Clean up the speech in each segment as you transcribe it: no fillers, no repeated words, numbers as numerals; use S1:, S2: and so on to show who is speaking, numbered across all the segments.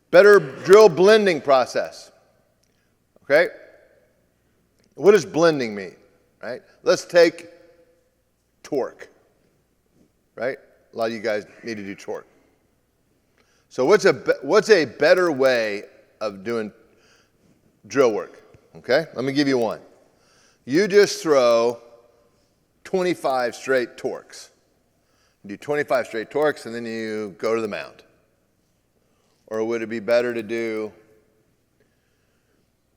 S1: Better drill blending process. Okay? What does blending mean? Right? Let's take torque. Right? A lot of you guys need to do torque. So what's a better way of doing drill work? Okay? Let me give you one. You just throw 25 straight torques. You do 25 straight torques and then you go to the mound. Or would it be better to do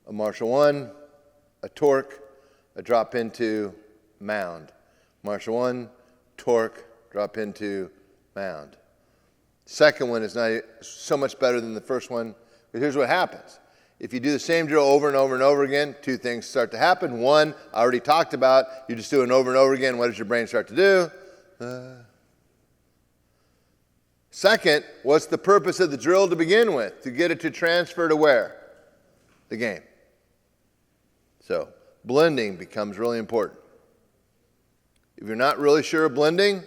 S1: a Marshall 1, a torque, a drop into mound? Marshall 1, torque, drop into mound. Second one is not so much better than the first one, but here's what happens. If you do the same drill over and over and over again, two things start to happen. One, I already talked about, you just do it over and over again, what does your brain start to do? Second, what's the purpose of the drill to begin with? To get it to transfer to where? The game. So, blending becomes really important. If you're not really sure of blending,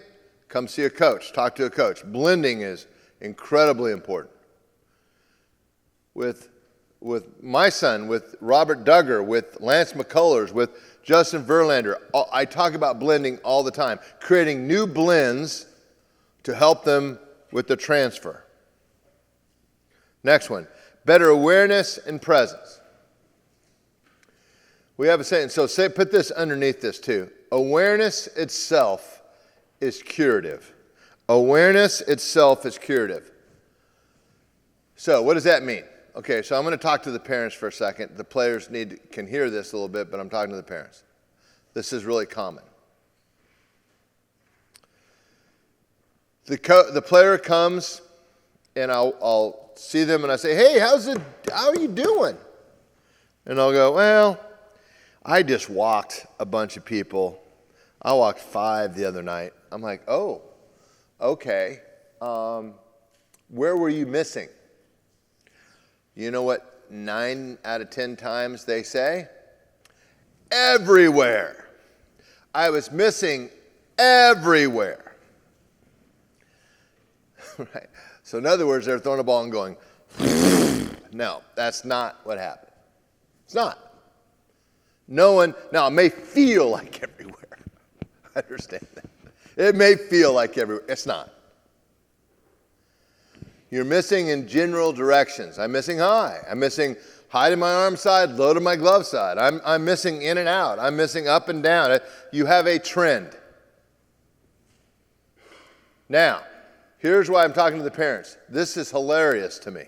S1: come see a coach, talk to a coach. Blending is incredibly important. With my son, with Robert Duggar, with Lance McCullers, with Justin Verlander, I talk about blending all the time, creating new blends to help them with the transfer. Next one, better awareness and presence. We have a saying, so put this underneath this too. Awareness itself is curative. Awareness itself is curative. So what does that mean? Okay, so I'm going to talk to the parents for a second. The players can hear this a little bit, but I'm talking to the parents. This is really common. The player comes, and I'll see them, and I say, hey, how are you doing? And I'll go, well, I just walked a bunch of people. I walked 5 the other night. I'm like, oh, okay. Where were you missing? You know what 9 out of 10 times they say? Everywhere. I was missing everywhere. Right. So in other words, they're throwing a ball and going, no, that's not what happened. It's not. No one, now it may feel like everywhere. I understand that. It may feel like everywhere. It's not. You're missing in general directions. I'm missing high. I'm missing high to my arm side, low to my glove side. I'm missing in and out. I'm missing up and down. You have a trend. Now, here's why I'm talking to the parents. This is hilarious to me.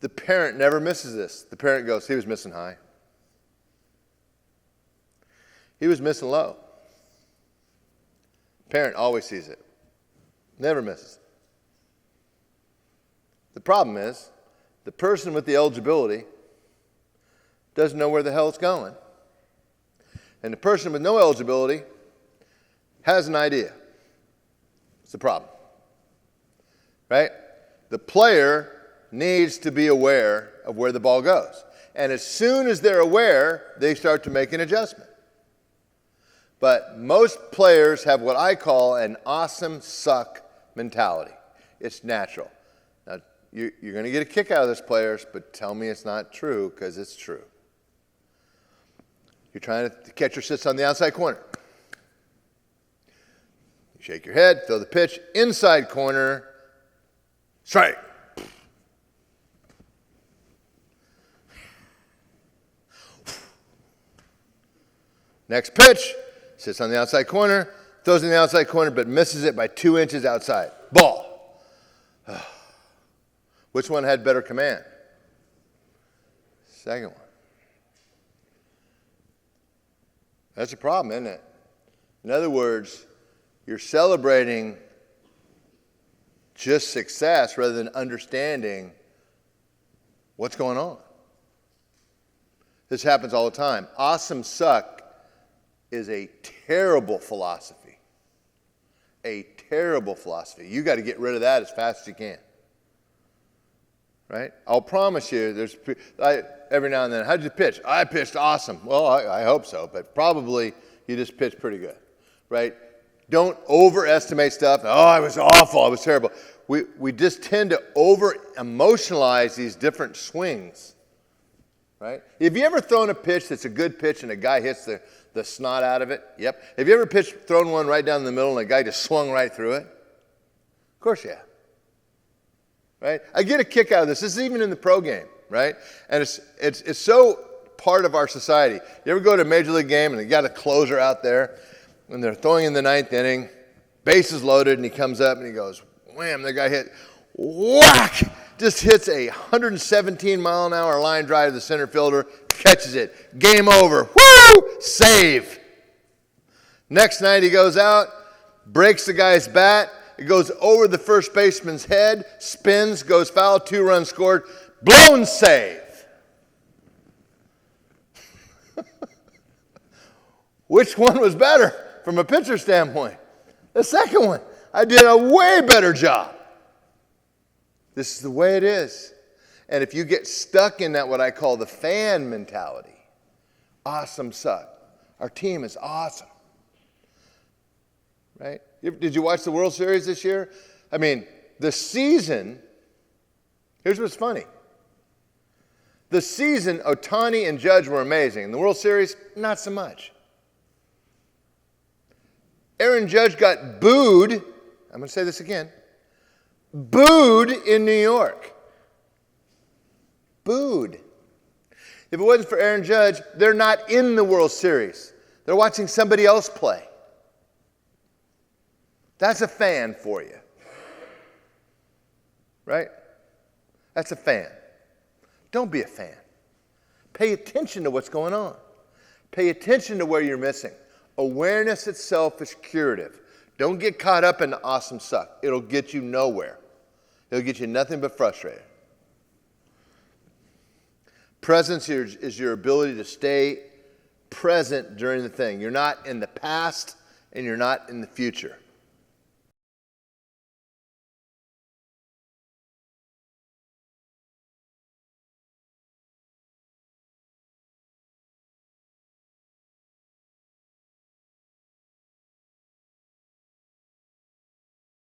S1: The parent never misses this. The parent goes, he was missing high. He was missing low. Parent always sees it. Never misses. The problem is, the person with the eligibility doesn't know where the hell it's going. And the person with no eligibility has an idea. It's the problem. Right? The player needs to be aware of where the ball goes. And as soon as they're aware, they start to make an adjustment. But most players have what I call an awesome suck mentality. It's natural. Now, you're going to get a kick out of this, players, but tell me it's not true, because it's true. You're trying to catch your sits on the outside corner. You shake your head, throw the pitch, inside corner, strike. Next pitch, sits on the outside corner, throws in the outside corner, but misses it by 2 inches outside. Ball. Which one had better command? Second one. That's a problem, isn't it? In other words, you're celebrating just success rather than understanding what's going on. This happens all the time. Awesome suck is a terrible philosophy. A terrible philosophy. You got to get rid of that as fast as you can. Right? I'll promise you, every now and then, how'd you pitch? I pitched awesome. Well, I hope so, but probably you just pitched pretty good. Right? Don't overestimate stuff. Oh, I was awful. I was terrible. we just tend to over-emotionalize these different swings, right? Have you ever thrown a pitch that's a good pitch and a guy hits the snot out of it? Yep. Have you ever thrown one right down the middle and a guy just swung right through it? Of course you have. Right? I get a kick out of this. This is even in the pro game, right? And it's so part of our society. You ever go to a Major League game and they got a closer out there and they're throwing in the ninth inning, bases loaded, and he comes up and he goes, wham, the guy hit, whack, just hits a 117-mile-an-hour line drive to the center fielder, catches it, game over, woo, save. Next night he goes out, breaks the guy's bat, it goes over the first baseman's head, spins, goes foul, 2 runs scored, blown save. Which one was better from a pitcher standpoint? The second one. I did a way better job. This is the way it is. And if you get stuck in that, what I call the fan mentality, awesome suck. Our team is awesome. Right? Did you watch the World Series this year? I mean, the season, here's what's funny. The season, Ohtani and Judge were amazing. In the World Series, not so much. Aaron Judge got booed, I'm going to say this again, booed in New York. Booed. If it wasn't for Aaron Judge, they're not in the World Series. They're watching somebody else play. That's a fan for you. Right? That's a fan. Don't be a fan. Pay attention to what's going on. Pay attention to where you're missing. Awareness itself is curative. Don't get caught up in the awesome suck. It'll get you nowhere. It'll get you nothing but frustrated. Presence is your ability to stay present during the thing. You're not in the past and you're not in the future.